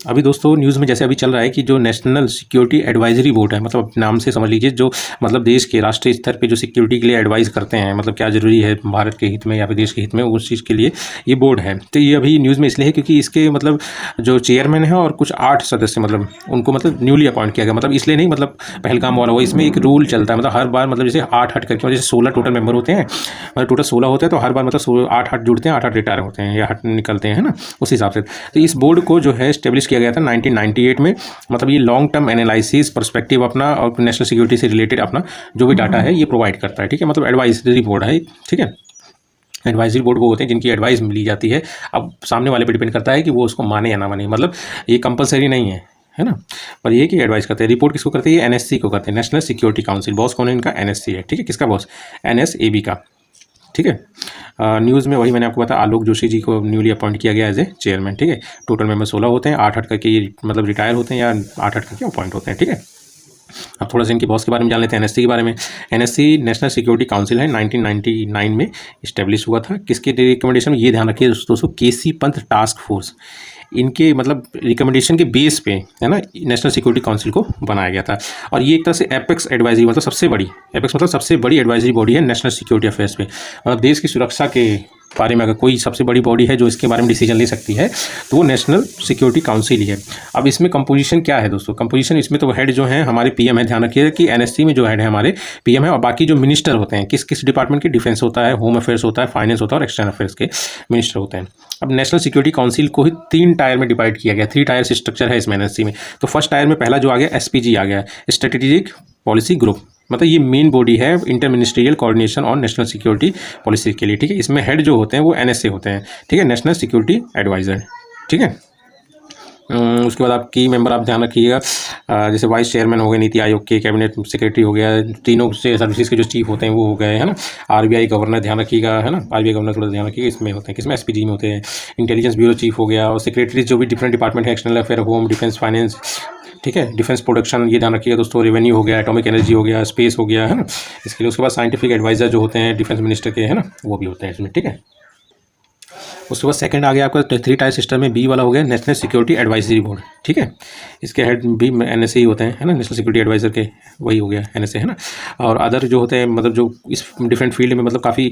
अभी दोस्तों न्यूज़ में जैसे अभी चल रहा है कि जो नेशनल सिक्योरिटी एडवाइजरी बोर्ड है, मतलब नाम से समझ लीजिए, जो मतलब देश के राष्ट्रीय स्तर पे जो सिक्योरिटी के लिए एडवाइस करते हैं, मतलब क्या ज़रूरी है भारत के हित में या फिर देश के हित में, उस चीज़ के लिए ये बोर्ड है। तो ये अभी न्यूज़ में इसलिए है क्योंकि इसके मतलब जो चेयरमैन है और कुछ 8 सदस्य, मतलब उनको मतलब न्यूली अपॉइंट किया गया। मतलब इसलिए नहीं, मतलब पहलगाम वाला, वो इसमें एक रूल चलता है, मतलब हर बार मतलब जैसे 8 हट करके, जैसे 16 टोटल मेंबर होते हैं, मतलब टोटल 16 होते हैं, तो हर बार मतलब 8 जुड़ते हैं, 8 रिटायर होते हैं या हट निकलते हैं, है ना, उस हिसाब से। तो इस बोर्ड को जो है इस्टेब्लिश किया गया था 1998 में। मतलब ये लॉन्ग टर्म एनालिसिस पर्सपेक्टिव अपना और नेशनल सिक्योरिटी से रिलेटेड अपना जो भी डाटा है ये प्रोवाइड करता है, ठीक है। मतलब एडवाइजरी बोर्ड है, ठीक है। एडवाइजरी बोर्ड वो होते हैं जिनकी एडवाइस ली जाती है। अब सामने वाले पे डिपेंड करता है कि वो उसको माने या ना माने, मतलब ये कंपलसरी नहीं है ना, पर ये कि एडवाइस करते हैं। रिपोर्ट किसको करते हैं? ये एनएससी को करते हैं, नेशनल सिक्योरिटी काउंसिल। बॉस कौन है इनका? एनएससी है, ठीक है। किसका बॉस? एनएसएबी का, ठीक है। न्यूज़ में वही मैंने आपको बताया, आलोक जोशी जी को न्यूली अपॉइंट किया गया एज ए चेयरमैन, ठीक है। टोटल मेंबर 16 होते हैं, 8 करके ये मतलब रिटायर होते हैं या 8 करके अपॉइंट होते हैं, ठीक है। अब थोड़ा सा इनके बॉस के बारे में जान लेते हैं, एनएससी के बारे में। एनएससी नेशनल सिक्योरिटी काउंसिल है, 1999 में इस्टेब्लिश हुआ था। किसके रिकमेंडेशन में? ये ध्यान रखिए दोस्तों, केसी पंत टास्क फोर्स, इनके मतलब रिकमेंडेशन के बेस पे, है ना, नेशनल सिक्योरिटी काउंसिल को बनाया गया था। और ये एक तरह से एपेक्स एडवाइजरी, मतलब सबसे बड़ी, एपेक्स मतलब सबसे बड़ी एडवाइजरी बॉडी है नेशनल सिक्योरिटी अफेयर्स पे। मतलब देश की सुरक्षा के बारे में अगर कोई सबसे बड़ी बॉडी है जो इसके बारे में डिसीजन ले सकती है तो वो नेशनल सिक्योरिटी काउंसिल ही है। अब इसमें कंपोजिशन क्या है दोस्तों? कंपोजिशन इसमें तो हेड जो है हमारे पीएम है। ध्यान रखिएगा कि एनएससी में जो हेड है हमारे पीएम है, और बाकी जो मिनिस्टर होते हैं किस किस डिपार्टमेंट के, डिफेंस होता है, होम अफेयर्स होता है, फाइनेंस होता है और एक्सटर्नल अफेयर्स के मिनिस्टर होते हैं। अब नेशनल सिक्योरिटी काउंसिल को ही 3 टायर में डिवाइड किया गया, 3 टायर स्ट्रक्चर है इसमें एनएससी में। तो फर्स्ट टायर में पहला जो आ गया एसपीजी आ गया, स्ट्रेटेजिक पॉलिसी ग्रुप, मतलब ये मेन बॉडी है inter ministerial coordination on national security policy के लिए, ठीक है। इसमें हेड जो होते हैं वो एनएसए होते हैं, ठीक है, नेशनल सिक्योरिटी एडवाइजर, ठीक है। उसके बाद आप की मेंबर आप ध्यान रखिएगा, जैसे वाइस चेयरमैन हो गए नीति आयोग के, कैबिनेट सेक्रेटरी हो गया, तीनों से सर्विसेज के जो चीफ होते हैं वो हो गए, है ना। आरबीआई गवर्नर ध्यान रखिएगा, है ना, आरबीआई गवर्नर थोड़ा ध्यान रखिएगा, इसमें होते हैं, किसमें? एसपीजी में होते हैं। इंटेलिजेंस ब्यूरो चीफ हो गया, और सेक्रेटरी जो भी डिफरेंट डिपार्टमेंट है, external affair, home, defence, finance, ठीक है, डिफेंस प्रोडक्शन, ये ध्यान रखिएगा दोस्तों। रेवेन्यू हो गया, एटॉमिक एनर्जी हो गया, स्पेस हो गया, है ना, इसके लिए। उसके बाद साइंटिफिक एडवाइजर जो होते हैं डिफेंस मिनिस्टर के, है ना, वो भी होते हैं इसमें, ठीक है। उसके बाद सेकंड आ गया आपका 3 टायर सिस्टम में, बी वाला हो गया नेशनल सिक्योरिटी एडवाइजरी बोर्ड, ठीक है। इसके हेड भी एनएसए ही होते हैं, है ना, नेशनल सिक्योरिटी एडवाइजर के, वही हो गया एनएसए, है ना। और अदर जो होते हैं, मतलब जो इस डिफरेंट फील्ड में मतलब काफ़ी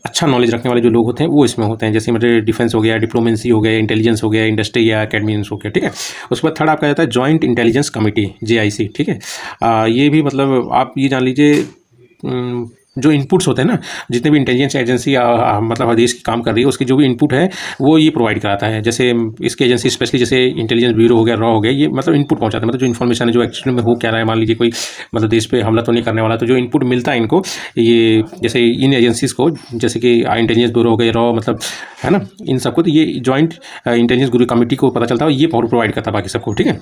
अच्छा नॉलेज रखने वाले जो लोग होते हैं वो इसमें होते हैं, जैसे मतलब डिफेंस हो गया, डिप्लोमेसी हो गया, इंटेलिजेंस हो गया, इंडस्ट्री या एकेडमिक्स हो गया, ठीक है। उसके बाद थर्ड आपका जाता है जॉइंट इंटेलिजेंस कमिटी, जेआईसी, ठीक है। ये भी मतलब आप ये जान लीजिए, जो इनपुट्स होते हैं ना, जितने भी इंटेलिजेंस एजेंसी मतलब हर देश की काम कर रही है, उसकी जो भी इनपुट है वो ये प्रोवाइड कराता है। जैसे इसकी एजेंसी स्पेशली जैसे इंटेलिजेंस ब्यूरो हो गया, रॉ हो गया, ये मतलब इनपुट पहुंचाते हैं, मतलब जो इन्फॉर्मेशन है जो एक्चुअली में हो क्या रहा है, मान लीजिए कोई मतलब देश पे हमला तो नहीं करने वाला, तो जो इनपुट मिलता है इनको, ये जैसे इन एजेंसीज़ को, जैसे कि इंटेलिजेंस ब्यूरो हो गया, रॉ, मतलब, है ना, इन सबको, तो ये जॉइंट इंटेलिजेंस ब्यूरो कमेटी को पता चलता है, ये प्रोवाइड करता है बाकी सबको, ठीक है,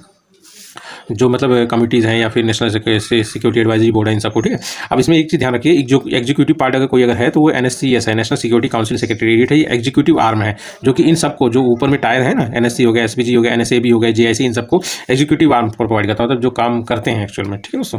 जो मतलब कमिटीज़ हैं या फिर नेशनल सिक्योरिटी एडवाइजरी बोर्ड है, इन सबको, ठीक है। अब इसमें एक चीज़ ध्यान रखिए, एक जो एग्जीक्यूटिव पार्ट अगर कोई अगर है तो वो एनएससीएस है, नेशनल सिक्योरिटी काउंसिल सेक्रेटेरिएट है, ये एग्जीक्यूटिव आर्म है, जो कि इन सबको, जो ऊपर में टायर है ना, एनएससी हो गया, एसपीजी हो गया, एनएसएबी हो गया, जेआईसी, इन सबको एग्जीक्यूटिव आर्म पर प्रोवाइड करता है, मतलब जो काम करते हैं एक्चुअल में, ठीक है दोस्तों।